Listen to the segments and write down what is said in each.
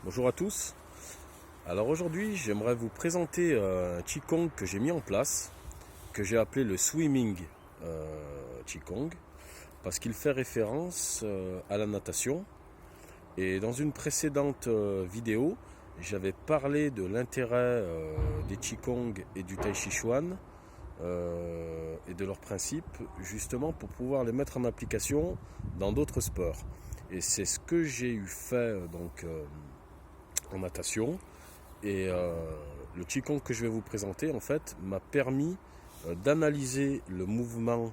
Bonjour à tous. Alors aujourd'hui, j'aimerais vous présenter un Qigong que j'ai mis en place, que j'ai appelé le Swimming Qigong, parce qu'il fait référence à la natation. Et dans une précédente vidéo, j'avais parlé de l'intérêt des Qigong et du Tai Chi Chuan et de leurs principes, justement pour pouvoir les mettre en application dans d'autres sports. Et c'est ce que j'ai eu fait en natation. Et le Qigong que je vais vous présenter, en fait, m'a permis d'analyser le mouvement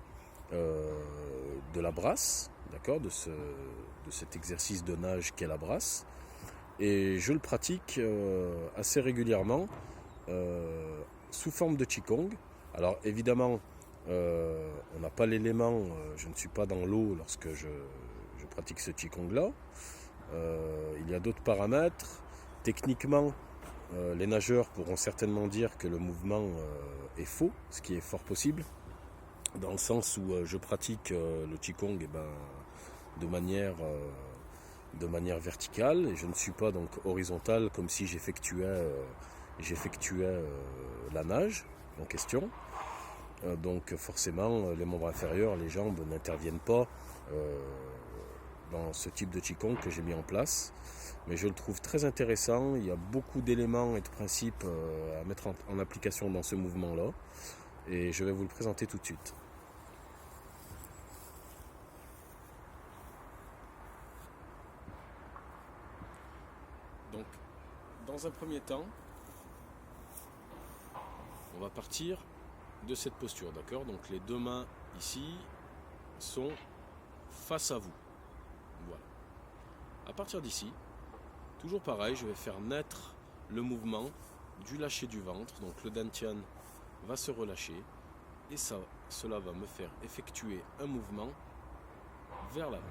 de la brasse, d'accord, de cet exercice de nage qu'est la brasse. Et je le pratique assez régulièrement sous forme de Qigong. Alors évidemment, on n'a pas l'élément, je ne suis pas dans l'eau lorsque je pratique ce Qigong-là. Il y a d'autres paramètres. Techniquement, les nageurs pourront certainement dire que le mouvement est faux, ce qui est fort possible, dans le sens où je pratique le Qigong de manière verticale, et je ne suis pas donc horizontal comme si j'effectuais la nage en question. Donc forcément, les membres inférieurs, les jambes n'interviennent pas dans ce type de Qigong que j'ai mis en place. Mais je le trouve très intéressant. Il y a beaucoup d'éléments et de principes à mettre en application dans ce mouvement-là. Et je vais vous le présenter tout de suite. Donc, dans un premier temps, on va partir de cette posture, d'accord? Donc les deux mains ici sont face à vous. Voilà. À partir d'ici, toujours pareil, je vais faire naître le mouvement du lâcher du ventre. Donc le dantian va se relâcher et cela va me faire effectuer un mouvement vers l'avant.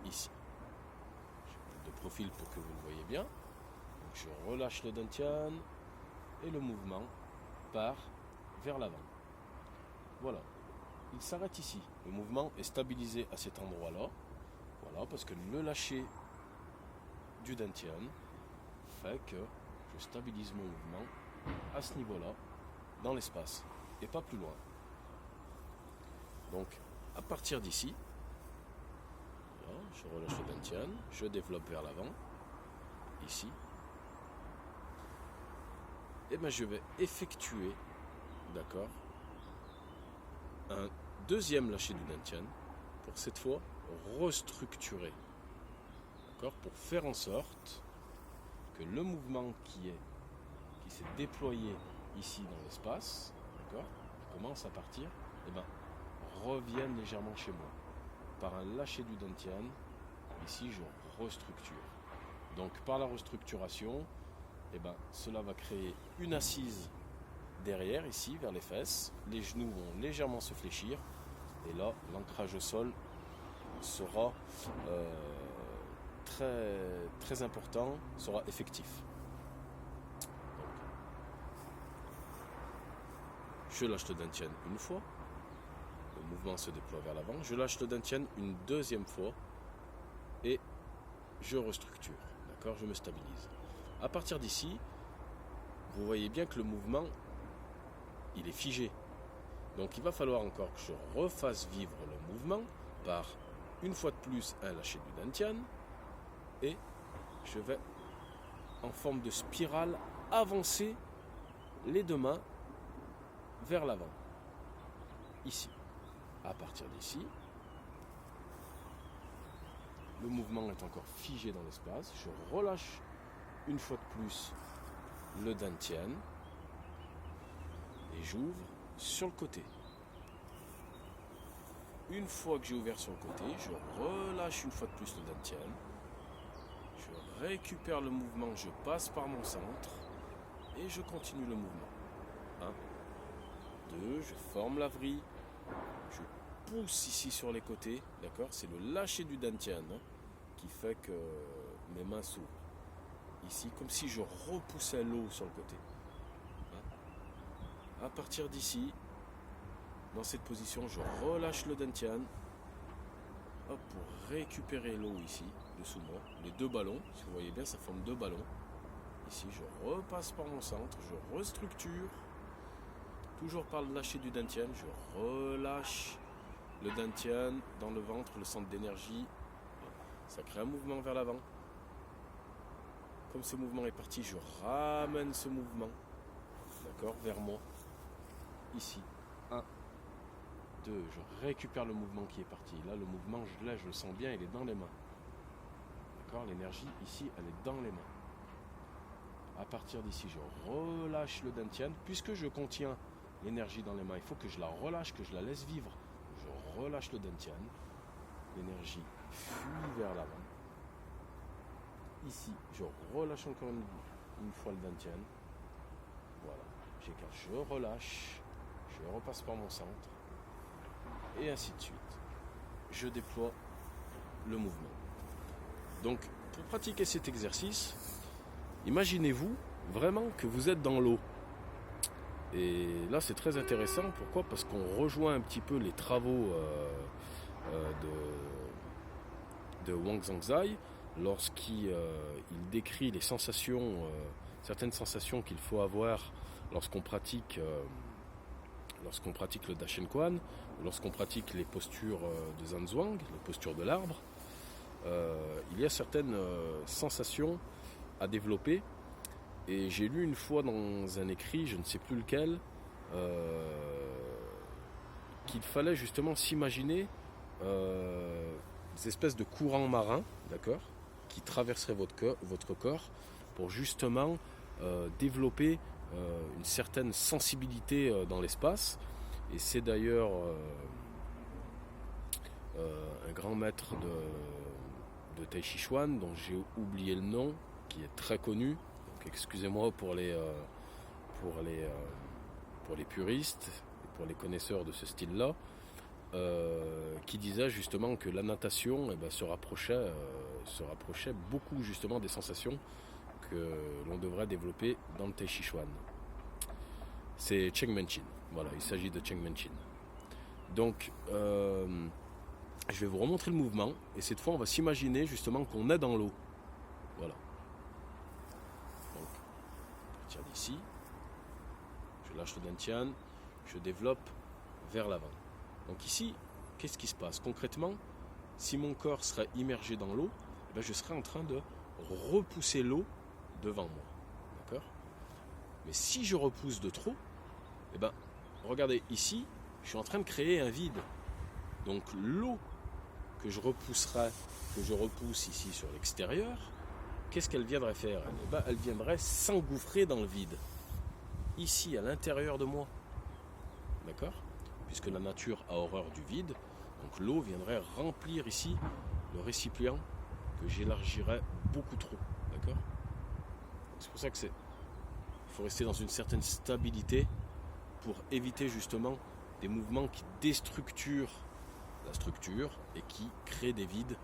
Ici. Je vais mettre de profil pour que vous le voyez bien. Donc je relâche le dantian et le mouvement part vers l'avant. Voilà. Il s'arrête ici. Le mouvement est stabilisé à cet endroit-là. Voilà, parce que le lâcher du dantian fait que je stabilise mon mouvement à ce niveau-là, dans l'espace, et pas plus loin. Donc, à partir d'ici, voilà, je relâche le dantian, je développe vers l'avant, ici, et bien je vais effectuer, d'accord, un deuxième lâcher du dantian, pour cette fois restructurer, d'accord, pour faire en sorte que le mouvement qui s'est déployé ici dans l'espace, d'accord, qui commence à partir, et ben, revienne légèrement chez moi. Par un lâcher du dantian, ici je restructure. Donc par la restructuration, et ben, cela va créer une assise derrière, ici, vers les fesses. Les genoux vont légèrement se fléchir. Et là, l'ancrage au sol sera très, très important, sera effectif. Donc, je lâche le dantian une fois. Le mouvement se déploie vers l'avant. Je lâche le dantian une deuxième fois. Et je restructure. D'accord, je me stabilise. À partir d'ici, vous voyez bien que le mouvement, il est figé. Donc il va falloir encore que je refasse vivre le mouvement par une fois de plus un lâcher du dantian et je vais en forme de spirale avancer les deux mains vers l'avant. Ici. À partir d'ici, le mouvement est encore figé dans l'espace. Je relâche une fois de plus le dantian et j'ouvre sur le côté. Une fois que j'ai ouvert sur le côté, je relâche une fois de plus le dantian. Je récupère le mouvement, je passe par mon centre et je continue le mouvement. 1, 2, je forme la vrille, je pousse ici sur les côtés, d'accord? C'est le lâcher du dantian qui fait que mes mains s'ouvrent. Ici, comme si je repoussais l'eau sur le côté. À partir d'ici, dans cette position, je relâche le dantian hop, pour récupérer l'eau ici, dessous moi. Les deux ballons, si vous voyez bien, ça forme deux ballons. Ici, je repasse par mon centre, je restructure. Toujours par le lâcher du dantian, je relâche le dantian dans le ventre, le centre d'énergie. Ça crée un mouvement vers l'avant. Comme ce mouvement est parti, je ramène ce mouvement, d'accord, vers moi. Ici, 1, 2, je récupère le mouvement qui est parti. Là, le mouvement, je le sens bien, il est dans les mains. D'accord, l'énergie, ici, elle est dans les mains. À partir d'ici, je relâche le dantian. Puisque je contiens l'énergie dans les mains, il faut que je la relâche, que je la laisse vivre. Je relâche le dantian. L'énergie fuit vers l'avant. Ici, je relâche encore une fois le dantian. Voilà, j'écarte, je relâche. Je repasse par mon centre. Et ainsi de suite. Je déploie le mouvement. Donc, pour pratiquer cet exercice, imaginez-vous vraiment que vous êtes dans l'eau. Et là, c'est très intéressant. Pourquoi ? Parce qu'on rejoint un petit peu les travaux de Wang Zhangzai lorsqu'il décrit les sensations, certaines sensations qu'il faut avoir lorsqu'on pratique le Dashen Quan, lorsqu'on pratique les postures de Zanzhuang, les postures de l'arbre. Il y a certaines sensations à développer. Et j'ai lu une fois dans un écrit, je ne sais plus lequel, qu'il fallait justement s'imaginer des espèces de courants marins, d'accord, qui traverseraient votre corps pour justement développer une certaine sensibilité dans l'espace. Et c'est d'ailleurs un grand maître de Tai Chi Chuan, dont j'ai oublié le nom, qui est très connu. Donc excusez-moi pour les puristes, et pour les connaisseurs de ce style-là, qui disait justement que la natation se rapprochait beaucoup justement des sensations que l'on devrait développer dans le Tai Chi Chuan. C'est Cheng Menchin. Voilà, il s'agit de Cheng Menchin. Donc, je vais vous remontrer le mouvement, et cette fois, on va s'imaginer justement qu'on est dans l'eau. Voilà. Donc, à partir d'ici, je lâche le dantian, je développe vers l'avant. Donc ici, qu'est-ce qui se passe ? Concrètement, si mon corps serait immergé dans l'eau, je serais en train de repousser l'eau devant moi. D'accord ? Mais si je repousse de trop, regardez, ici, je suis en train de créer un vide. Donc l'eau que je repousse ici sur l'extérieur, qu'est-ce qu'elle viendrait faire ? Elle viendrait s'engouffrer dans le vide. Ici, à l'intérieur de moi. D'accord ? Puisque la nature a horreur du vide, donc l'eau viendrait remplir ici le récipient que j'élargirais beaucoup trop. D'accord ? C'est pour ça que il faut rester dans une certaine stabilité pour éviter justement des mouvements qui déstructurent la structure et qui créent des vides,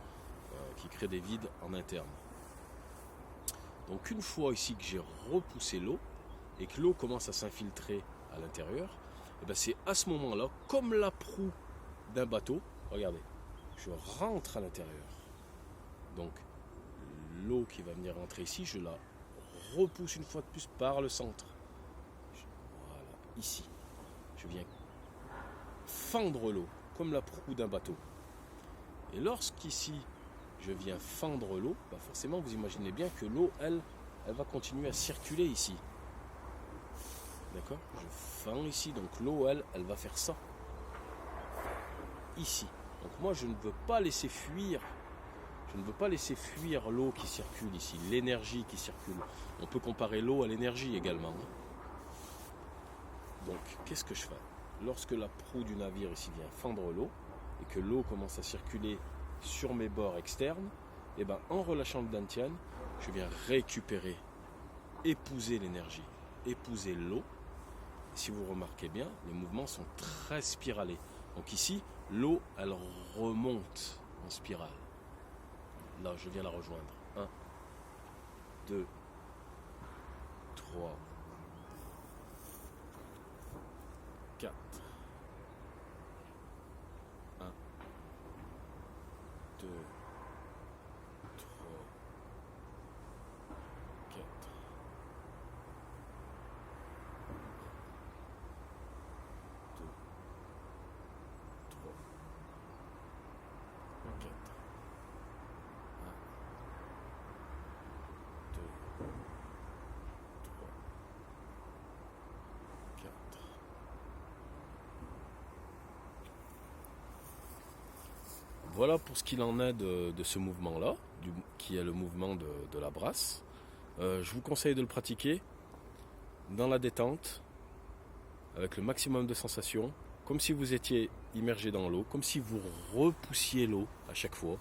en interne. Donc une fois ici que j'ai repoussé l'eau et que l'eau commence à s'infiltrer à l'intérieur, c'est à ce moment-là, comme la proue d'un bateau, regardez, je rentre à l'intérieur. Donc l'eau qui va venir rentrer ici, je la repousse une fois de plus par le centre. Voilà, ici. Je viens fendre l'eau, comme la proue d'un bateau. Et lorsqu'ici, je viens fendre l'eau, forcément, vous imaginez bien que l'eau, elle va continuer à circuler ici. D'accord ? Je fends ici, donc l'eau, elle va faire ça. Ici. Donc moi, je ne veux pas laisser fuir. Je ne veux pas laisser fuir l'eau qui circule ici, l'énergie qui circule. On peut comparer l'eau à l'énergie également. Donc, qu'est-ce que je fais ? Lorsque la proue du navire ici vient fendre l'eau, et que l'eau commence à circuler sur mes bords externes, en relâchant le dantian, je viens récupérer, épouser l'énergie, épouser l'eau. Si vous remarquez bien, les mouvements sont très spiralés. Donc ici, l'eau, elle remonte en spirale. Là, je viens la rejoindre. 1, 2, 3, 4, 1, 2, 3, 4. 2, 3, 4. 1, 2, 3, 4. Voilà pour ce qu'il en est de ce mouvement-là, qui est le mouvement de la brasse. Je vous conseille de le pratiquer dans la détente, avec le maximum de sensations, comme si vous étiez immergé dans l'eau, comme si vous repoussiez l'eau à chaque fois.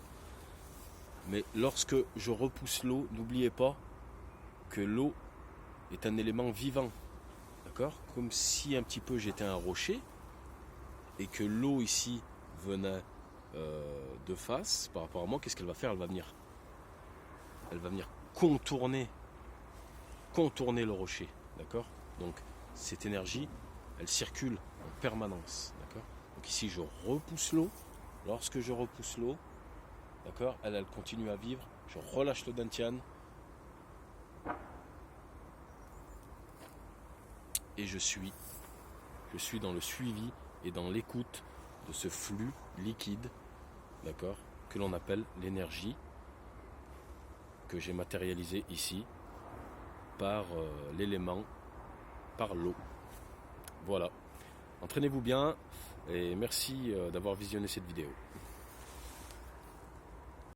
Mais lorsque je repousse l'eau, n'oubliez pas que l'eau est un élément vivant, d'accord? Comme si un petit peu j'étais un rocher et que l'eau ici venait de face par rapport à moi. Qu'est-ce qu'elle va faire? Elle va venir contourner le rocher, d'accord? Donc cette énergie, elle circule en permanence, d'accord? Donc ici je repousse l'eau. Lorsque je repousse l'eau, d'accord, elle continue à vivre. Je relâche le dantian et je suis dans le suivi et dans l'écoute de ce flux liquide, d'accord, que l'on appelle l'énergie, que j'ai matérialisé ici par l'élément, par l'eau. Voilà. Entraînez-vous bien et merci d'avoir visionné cette vidéo.